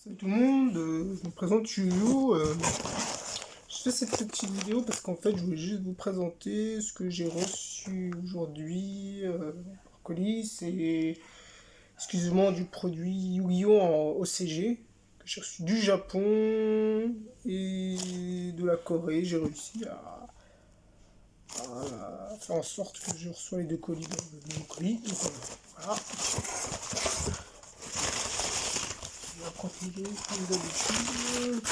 Salut tout le monde, je me présente Yuyu. Je fais cette petite vidéo parce qu'en fait je voulais juste vous présenter ce que j'ai reçu aujourd'hui par colis. C'est exclusivement du produit Yu-Gi-Oh en OCG que j'ai reçu du Japon et de la Corée. J'ai réussi à faire en sorte que je reçois les deux colis dans le même colis. Donc, voilà. Je vais protéger comme d'habitude.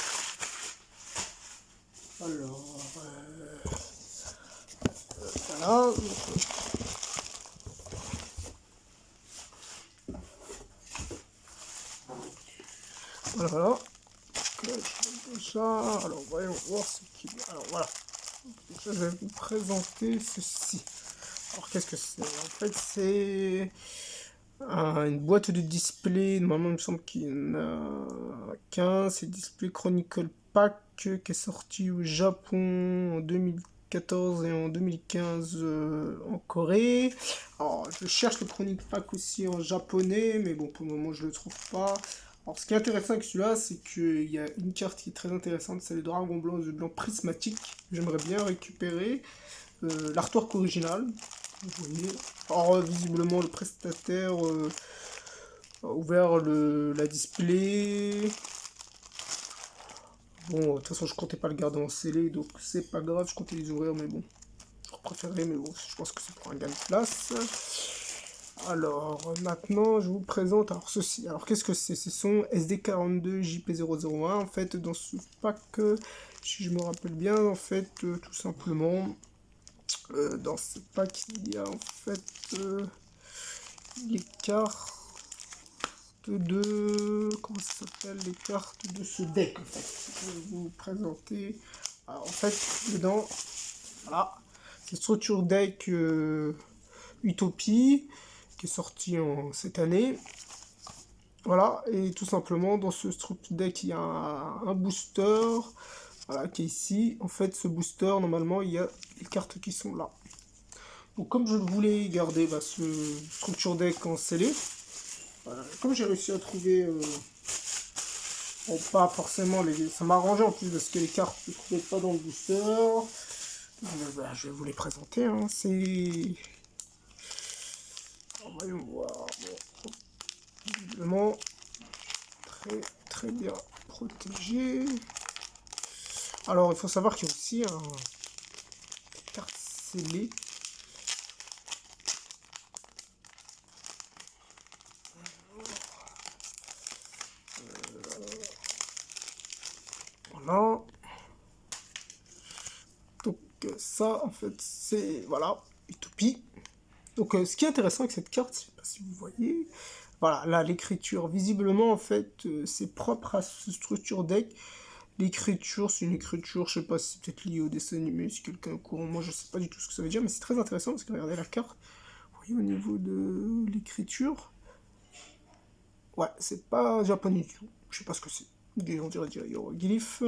Alors, voilà. Voilà, voilà. Donc, là, je fais ça. Alors, voyons voir ce qu'il y a. Alors, voilà. Déjà, je vais vous présenter ceci. Alors, qu'est-ce que c'est? En fait, c'est une boîte de display. Normalement, il me semble qu'il y en a 15. C'est Display Chronicle Pack qui est sorti au Japon en 2014 et en 2015 en Corée. Alors, je cherche le Chronicle Pack aussi en japonais, mais bon, pour le moment, je le trouve pas. Alors, ce qui est intéressant avec celui-là, c'est qu'il y a une carte qui est très intéressante, c'est le Dragon Blanc, le blanc prismatique. J'aimerais bien récupérer l'artwork original. Vous voyez. Alors, visiblement, le prestataire a ouvert la display. Bon, de toute façon, je comptais pas le garder en scellé, donc c'est pas grave, je comptais les ouvrir, mais bon. J'aurais préféré, mais bon, je pense que c'est pour un gain de place. Alors, maintenant, je vous présente alors ceci. Alors, qu'est-ce que c'est? Ce sont SD42 JP001. En fait, dans ce pack, si je me rappelle bien, en fait, tout simplement, dans ce pack, il y a en fait les cartes de... Comment ça s'appelle? Les cartes de ce deck, en fait. Je vais vous présenter. Alors, en fait, dedans, voilà, c'est Structure Deck Utopie, qui est sorti cette année. Voilà, et tout simplement, dans ce Structure Deck, il y a un booster, voilà, qui est ici. En fait, ce booster, normalement, il y a les cartes qui sont là. Donc, comme je voulais garder ce Structure Deck en scellé, comme j'ai réussi à trouver... bon, pas forcément, ça m'a arrangé en plus parce que les cartes ne se trouvaient pas dans le booster. Je vais vous les présenter. Hein. C'est... Voyons voir. Bon. Visiblement, très très bien protégé. Alors, il faut savoir qu'il y a aussi une carte scellée. Voilà. Donc ça, en fait, c'est... Voilà, Utopie. Donc ce qui est intéressant avec cette carte, je ne sais pas si vous voyez, voilà, là, l'écriture, visiblement, en fait, c'est propre à ce structure deck. L'écriture, c'est une écriture, je sais pas si c'est peut-être lié au dessin animé, si quelqu'un est au courant, moi je sais pas du tout ce que ça veut dire, mais c'est très intéressant parce que regardez la carte, vous voyez au niveau de l'écriture, ouais, c'est pas japonais du tout, je sais pas ce que c'est, on dirait des hiéroglyphes.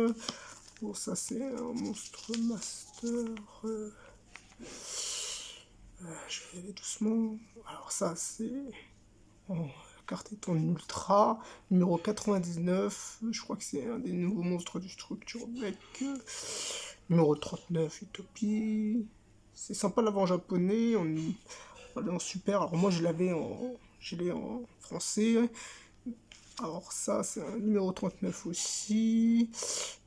Bon, ça c'est un monstre master, je vais y aller doucement, alors ça c'est... Oh, la carte est en ultra, numéro 99, je crois que c'est un des nouveaux monstres du structure deck. Numéro 39, Utopie. C'est sympa de l'avoir en japonais, en super. Alors moi je l'ai en français. Alors ça c'est un numéro 39 aussi.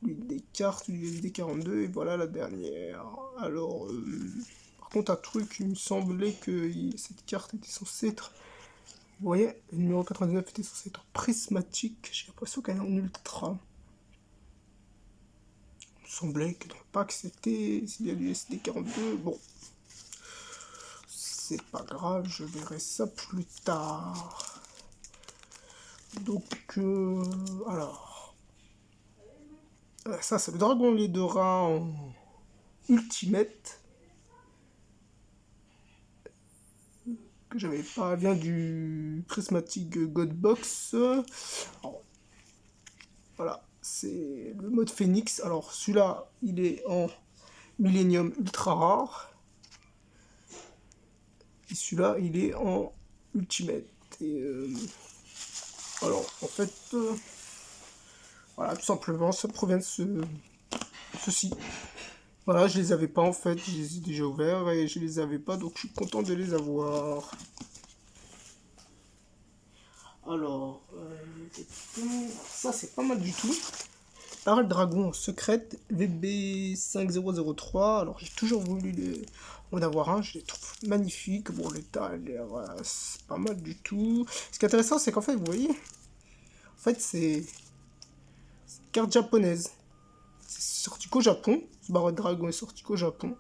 L'une des cartes du SD42 et voilà la dernière. Alors par contre un truc, il me semblait que cette carte était censée être... Vous voyez, le numéro 99 était censé être prismatique. J'ai l'impression qu'elle est en ultra. Il me semblait que dans le pack c'était... S'il y a du SD42, bon. C'est pas grave, je verrai ça plus tard. Donc, alors... ça c'est le Dragon Ledora en Ultimate. Que j'avais pas, vient du Prismatic Godbox. Alors, voilà, c'est le mode Phoenix. Alors celui-là, il est en Millennium ultra rare. Et celui-là, il est en Ultimate. Et alors, en fait, Voilà, tout simplement, ça provient de ceci. Voilà, je les avais pas en fait, je les ai déjà ouverts et je les avais pas, donc je suis content de les avoir. Alors, ça c'est pas mal du tout. Parle Dragon secrète VB5003. Alors j'ai toujours voulu en avoir un, je les trouve magnifiques. Bon, l'état a l'air c'est pas mal du tout. Ce qui est intéressant, c'est qu'en fait, vous voyez, en fait, c'est une carte japonaise. C'est sorti qu'au Japon. Ce Barrel Dragon est sorti qu'au Japon.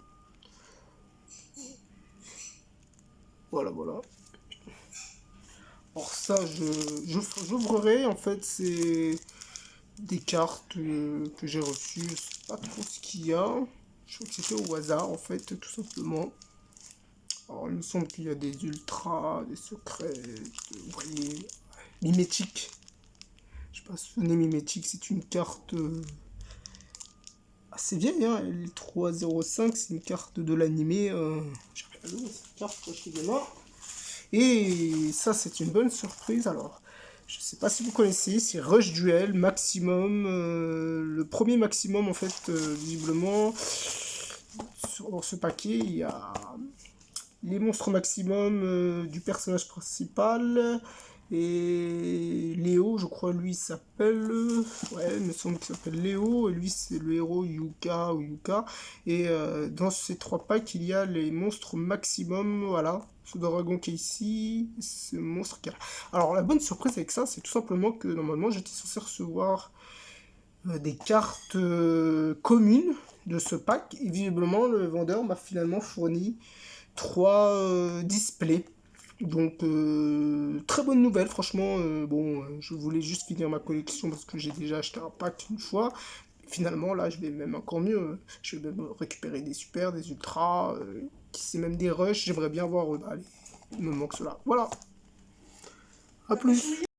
Voilà, voilà. Alors ça, j'ouvrirai, en fait, c'est des cartes que j'ai reçues. Je sais pas trop ce qu'il y a. Je crois que c'était au hasard, en fait, tout simplement. Alors, il me semble qu'il y a des ultras, des secrets, vous voyez, mimétique. Je sais pas si vous souvenez, mimétique, c'est une carte assez vieille, hein. L305, c'est une carte de l'animé. J'ai regardé cette carte quand j'étais gamin. Et ça, c'est une bonne surprise. Alors, je sais pas si vous connaissez, c'est Rush Duel Maximum. Le premier Maximum, en fait, visiblement, dans ce paquet, il y a les monstres maximum du personnage principal. Et Léo, je crois, lui, il s'appelle. Ouais, il me semble qu'il s'appelle Léo. Et lui, c'est le héros Yuka ou Yuka. Et dans ces 3 packs, il y a les monstres maximum. Voilà. Ce dragon qui est ici. Ce monstre qui est là. Alors, la bonne surprise avec ça, c'est tout simplement que normalement, j'étais censé recevoir des cartes communes de ce pack. Et visiblement, le vendeur m'a finalement fourni 3 displays. Donc, très bonne nouvelle, franchement. Bon, je voulais juste finir ma collection parce que j'ai déjà acheté un pack une fois. Finalement, là, je vais même encore mieux. Je vais même récupérer des super, des ultras, qui c'est même des rushs. J'aimerais bien voir. Allez, il me manque cela. Voilà. À plus.